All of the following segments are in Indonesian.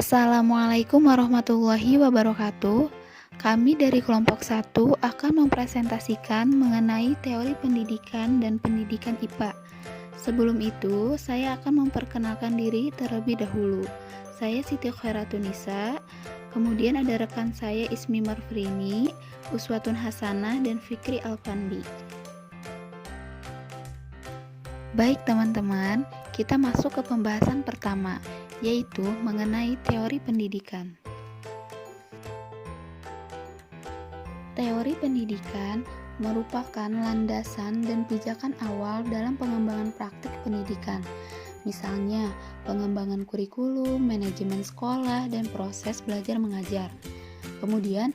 Assalamualaikum warahmatullahi wabarakatuh. Kami dari kelompok 1 akan mempresentasikan mengenai teori pendidikan dan pendidikan IPA. Sebelum itu, saya akan memperkenalkan diri terlebih dahulu. Saya Siti Khairatunisa, kemudian ada rekan saya Ismi Marfrini, Uswatun Hasanah, dan Fikri Alfandi. Baik teman-teman, kita masuk ke pembahasan pertama, yaitu mengenai teori pendidikan. Teori pendidikan merupakan landasan dan pijakan awal dalam pengembangan praktik pendidikan. Misalnya, pengembangan kurikulum, manajemen sekolah, dan proses belajar mengajar. Kemudian,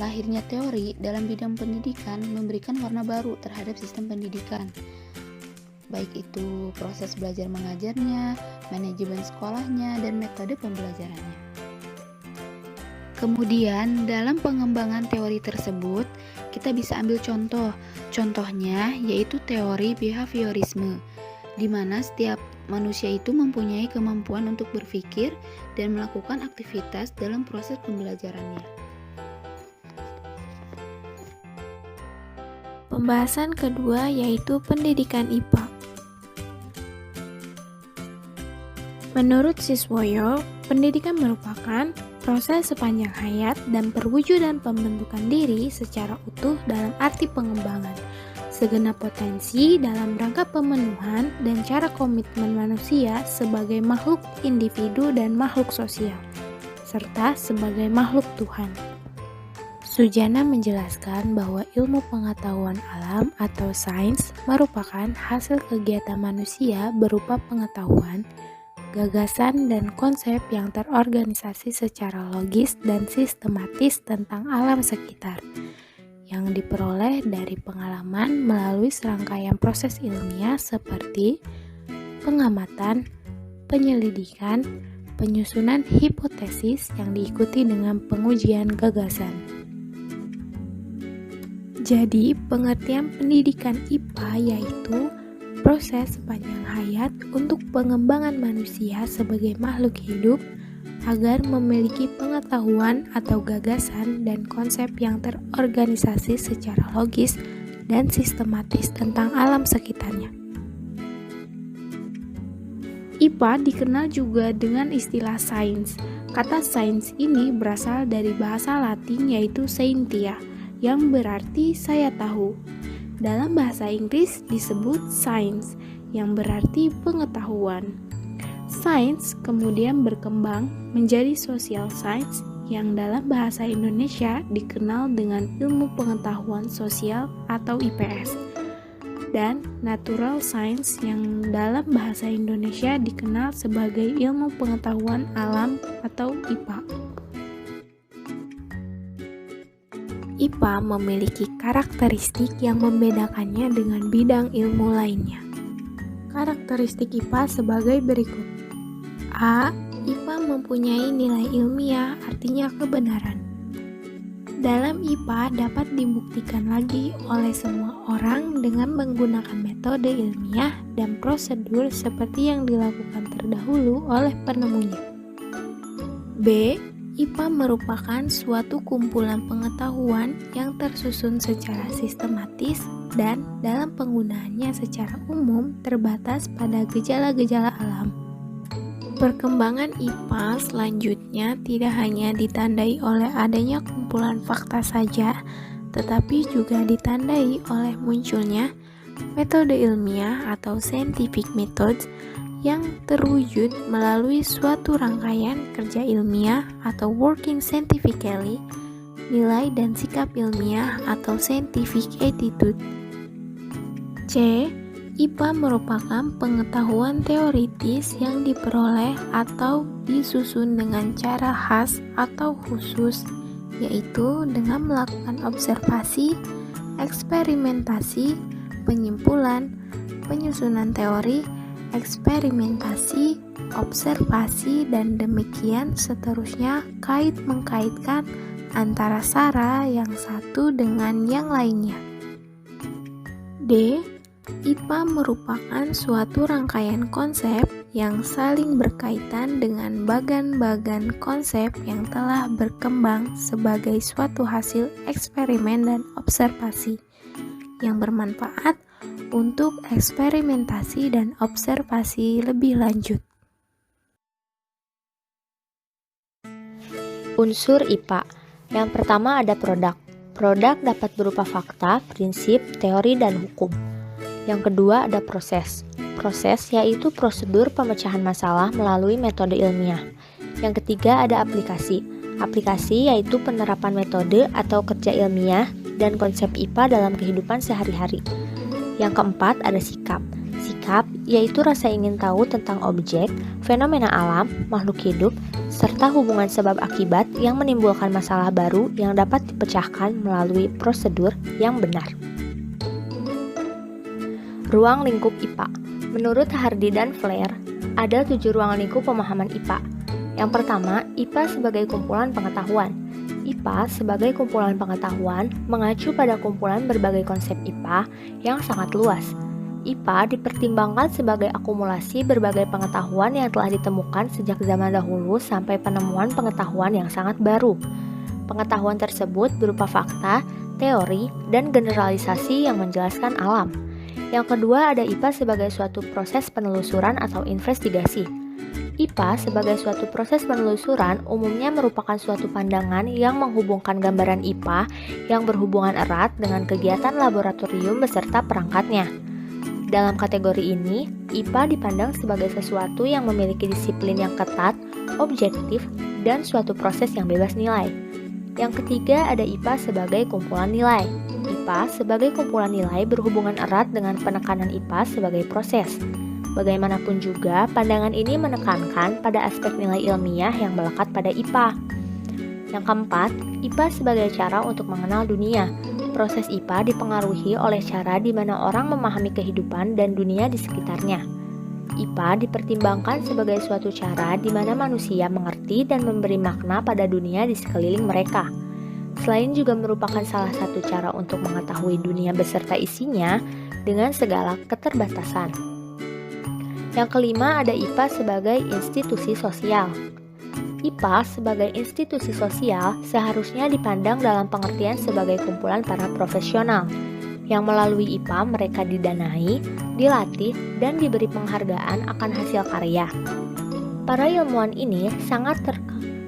lahirnya teori dalam bidang pendidikan memberikan warna baru terhadap sistem pendidikan. Baik itu proses belajar mengajarnya, manajemen sekolahnya, dan metode pembelajarannya. Kemudian, dalam pengembangan teori tersebut, kita bisa ambil contoh. Contohnya yaitu teori behaviorisme, di mana setiap manusia itu mempunyai kemampuan untuk berpikir dan melakukan aktivitas dalam proses pembelajarannya. Pembahasan kedua yaitu pendidikan IPA. Menurut Siswoyo, pendidikan merupakan proses sepanjang hayat dan perwujudan pembentukan diri secara utuh dalam arti pengembangan, segenap potensi dalam rangka pemenuhan dan cara komitmen manusia sebagai makhluk individu dan makhluk sosial, serta sebagai makhluk Tuhan. Sujana menjelaskan bahwa ilmu pengetahuan alam atau sains merupakan hasil kegiatan manusia berupa pengetahuan, gagasan, dan konsep yang terorganisasi secara logis dan sistematis tentang alam sekitar, yang diperoleh dari pengalaman melalui serangkaian proses ilmiah seperti pengamatan, penyelidikan, penyusunan hipotesis yang diikuti dengan pengujian gagasan. Jadi, pengertian pendidikan IPA yaitu proses sepanjang hayat untuk pengembangan manusia sebagai makhluk hidup agar memiliki pengetahuan atau gagasan dan konsep yang terorganisasi secara logis dan sistematis tentang alam sekitarnya. IPA dikenal juga dengan istilah sains. Kata sains ini berasal dari bahasa Latin yaitu scientia, yang berarti saya tahu. Dalam bahasa Inggris disebut science, yang berarti pengetahuan. Sains kemudian berkembang menjadi social science, yang dalam bahasa Indonesia dikenal dengan ilmu pengetahuan sosial atau IPS. Dan natural science yang dalam bahasa Indonesia dikenal sebagai ilmu pengetahuan alam atau IPA. IPA memiliki karakteristik yang membedakannya dengan bidang ilmu lainnya. Karakteristik IPA sebagai berikut. A. IPA mempunyai nilai ilmiah, artinya kebenaran. Dalam IPA dapat dibuktikan lagi oleh semua orang dengan menggunakan metode ilmiah dan prosedur seperti yang dilakukan terdahulu oleh penemunya. B. IPA merupakan suatu kumpulan pengetahuan yang tersusun secara sistematis dan dalam penggunaannya secara umum terbatas pada gejala-gejala alam. Perkembangan IPA selanjutnya tidak hanya ditandai oleh adanya kumpulan fakta saja, tetapi juga ditandai oleh munculnya metode ilmiah atau scientific methods yang terwujud melalui suatu rangkaian kerja ilmiah atau working scientifically, nilai dan sikap ilmiah atau scientific attitude. C. IPA merupakan pengetahuan teoritis yang diperoleh atau disusun dengan cara khas atau khusus, yaitu dengan melakukan observasi, eksperimentasi, penyimpulan, penyusunan teori, eksperimentasi, observasi, dan demikian seterusnya mengkaitkan antara sara yang satu dengan yang lainnya. D. IPA merupakan suatu rangkaian konsep yang saling berkaitan dengan bagan-bagan konsep yang telah berkembang sebagai suatu hasil eksperimen dan observasi yang bermanfaat untuk eksperimentasi dan observasi lebih lanjut. Unsur IPA. Yang pertama ada produk. Produk dapat berupa fakta, prinsip, teori, dan hukum. Yang kedua ada proses. Proses yaitu prosedur pemecahan masalah melalui metode ilmiah. Yang ketiga ada aplikasi. Aplikasi yaitu penerapan metode atau kerja ilmiah dan konsep IPA dalam kehidupan sehari-hari. Yang keempat ada sikap. Sikap yaitu rasa ingin tahu tentang objek, fenomena alam, makhluk hidup, serta hubungan sebab akibat yang menimbulkan masalah baru yang dapat dipecahkan melalui prosedur yang benar. Ruang lingkup IPA. Menurut Hardy dan Flair, ada 7 ruang lingkup pemahaman IPA. Yang pertama, IPA sebagai kumpulan pengetahuan. IPA sebagai kumpulan pengetahuan mengacu pada kumpulan berbagai konsep IPA yang sangat luas. IPA dipertimbangkan sebagai akumulasi berbagai pengetahuan yang telah ditemukan sejak zaman dahulu sampai penemuan pengetahuan yang sangat baru. Pengetahuan tersebut berupa fakta, teori, dan generalisasi yang menjelaskan alam. Yang kedua ada IPA sebagai suatu proses penelusuran atau investigasi. IPA sebagai suatu proses penelusuran umumnya merupakan suatu pandangan yang menghubungkan gambaran IPA yang berhubungan erat dengan kegiatan laboratorium beserta perangkatnya. Dalam kategori ini, IPA dipandang sebagai sesuatu yang memiliki disiplin yang ketat, objektif, dan suatu proses yang bebas nilai. Yang ketiga ada IPA sebagai kumpulan nilai. IPA sebagai kumpulan nilai berhubungan erat dengan penekanan IPA sebagai proses. Bagaimanapun juga, pandangan ini menekankan pada aspek nilai ilmiah yang melekat pada IPA. Yang keempat, IPA sebagai cara untuk mengenal dunia. Proses IPA dipengaruhi oleh cara di mana orang memahami kehidupan dan dunia di sekitarnya. IPA dipertimbangkan sebagai suatu cara di mana manusia mengerti dan memberi makna pada dunia di sekeliling mereka. Selain juga merupakan salah satu cara untuk mengetahui dunia beserta isinya dengan segala keterbatasan. Yang kelima ada IPA sebagai institusi sosial. IPA sebagai institusi sosial seharusnya dipandang dalam pengertian sebagai kumpulan para profesional, yang melalui IPA mereka didanai, dilatih, dan diberi penghargaan akan hasil karya. Para ilmuwan ini sangat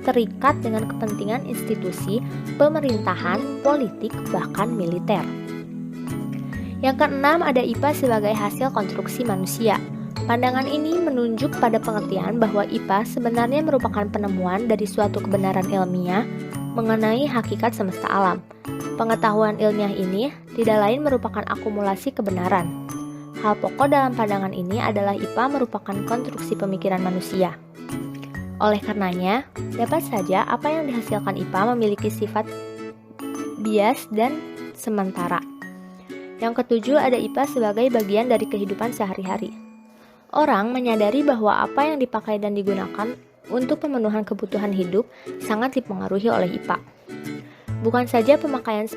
terikat dengan kepentingan institusi, pemerintahan, politik, bahkan militer. Yang keenam ada IPA sebagai hasil konstruksi manusia. Pandangan ini menunjuk pada pengertian bahwa IPA sebenarnya merupakan penemuan dari suatu kebenaran ilmiah mengenai hakikat semesta alam. Pengetahuan ilmiah ini tidak lain merupakan akumulasi kebenaran. Hal pokok dalam pandangan ini adalah IPA merupakan konstruksi pemikiran manusia. Oleh karenanya, dapat saja apa yang dihasilkan IPA memiliki sifat bias dan sementara. Yang ketujuh ada IPA sebagai bagian dari kehidupan sehari-hari. Orang menyadari bahwa apa yang dipakai dan digunakan untuk pemenuhan kebutuhan hidup sangat dipengaruhi oleh IPA. Bukan saja pemakaian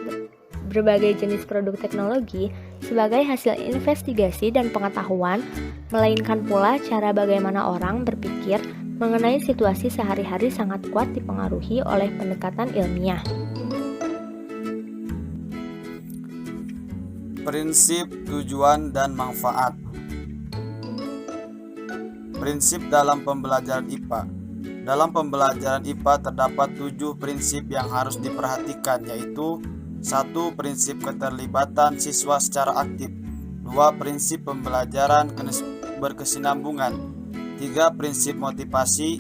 berbagai jenis produk teknologi sebagai hasil investigasi dan pengetahuan, melainkan pula cara bagaimana orang berpikir mengenai situasi sehari-hari sangat kuat dipengaruhi oleh pendekatan ilmiah. Prinsip, tujuan, dan manfaat. Prinsip dalam pembelajaran IPA. Dalam pembelajaran IPA terdapat 7 prinsip yang harus diperhatikan, yaitu 1. Prinsip keterlibatan siswa secara aktif. 2. Prinsip pembelajaran berkesinambungan. 3. Prinsip motivasi.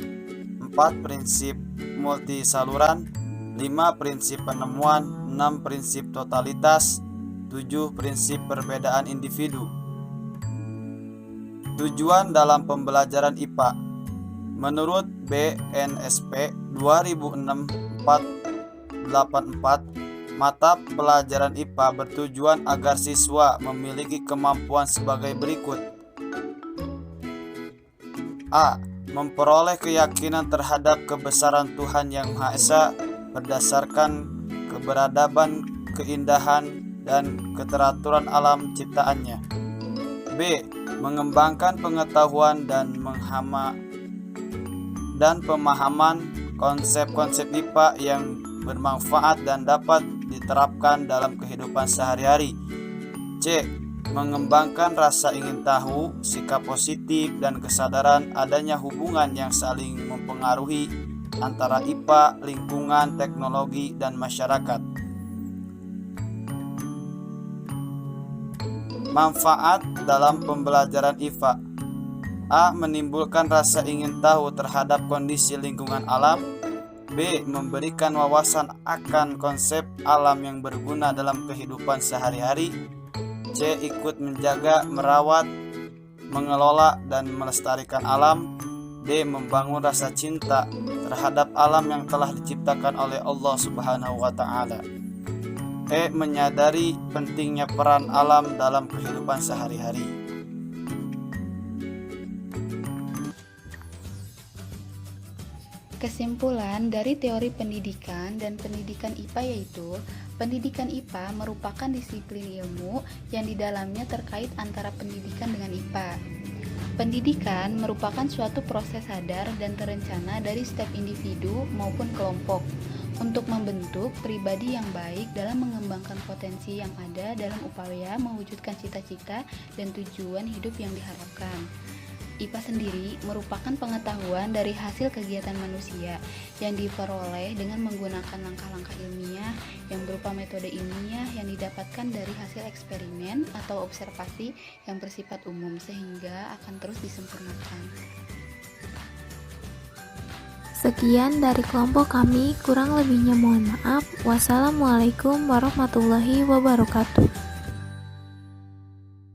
4. Prinsip multisaluran. 5. Prinsip penemuan. 6. Prinsip totalitas. 7. Prinsip perbedaan individu. Tujuan dalam pembelajaran IPA. Menurut BNSP 2006-484, mata pelajaran IPA bertujuan agar siswa memiliki kemampuan sebagai berikut. A. Memperoleh keyakinan terhadap kebesaran Tuhan Yang Maha Esa berdasarkan keberadaban, keindahan, dan keteraturan alam ciptaannya. B. B. Mengembangkan pengetahuan dan pemahaman konsep-konsep IPA yang bermanfaat dan dapat diterapkan dalam kehidupan sehari-hari. C. Mengembangkan rasa ingin tahu, sikap positif, dan kesadaran adanya hubungan yang saling mempengaruhi antara IPA, lingkungan, teknologi, dan masyarakat. Manfaat dalam pembelajaran IPA. A. Menimbulkan rasa ingin tahu terhadap kondisi lingkungan alam. B. Memberikan wawasan akan konsep alam yang berguna dalam kehidupan sehari-hari. C. Ikut menjaga, merawat, mengelola, dan melestarikan alam. D. Membangun rasa cinta terhadap alam yang telah diciptakan oleh Allah Subhanahu wa Ta'ala. E. Menyadari pentingnya peran alam dalam kehidupan sehari-hari. Kesimpulan dari teori pendidikan dan pendidikan IPA yaitu pendidikan IPA merupakan disiplin ilmu yang di dalamnya terkait antara pendidikan dengan IPA. Pendidikan merupakan suatu proses sadar dan terencana dari setiap individu maupun kelompok untuk membentuk pribadi yang baik dalam mengembangkan potensi yang ada dalam upaya mewujudkan cita-cita dan tujuan hidup yang diharapkan. IPA sendiri merupakan pengetahuan dari hasil kegiatan manusia yang diperoleh dengan menggunakan langkah-langkah ilmiah yang berupa metode ilmiah yang didapatkan dari hasil eksperimen atau observasi yang bersifat umum sehingga akan terus disempurnakan. Sekian dari kelompok kami, kurang lebihnya mohon maaf. Wassalamualaikum warahmatullahi wabarakatuh.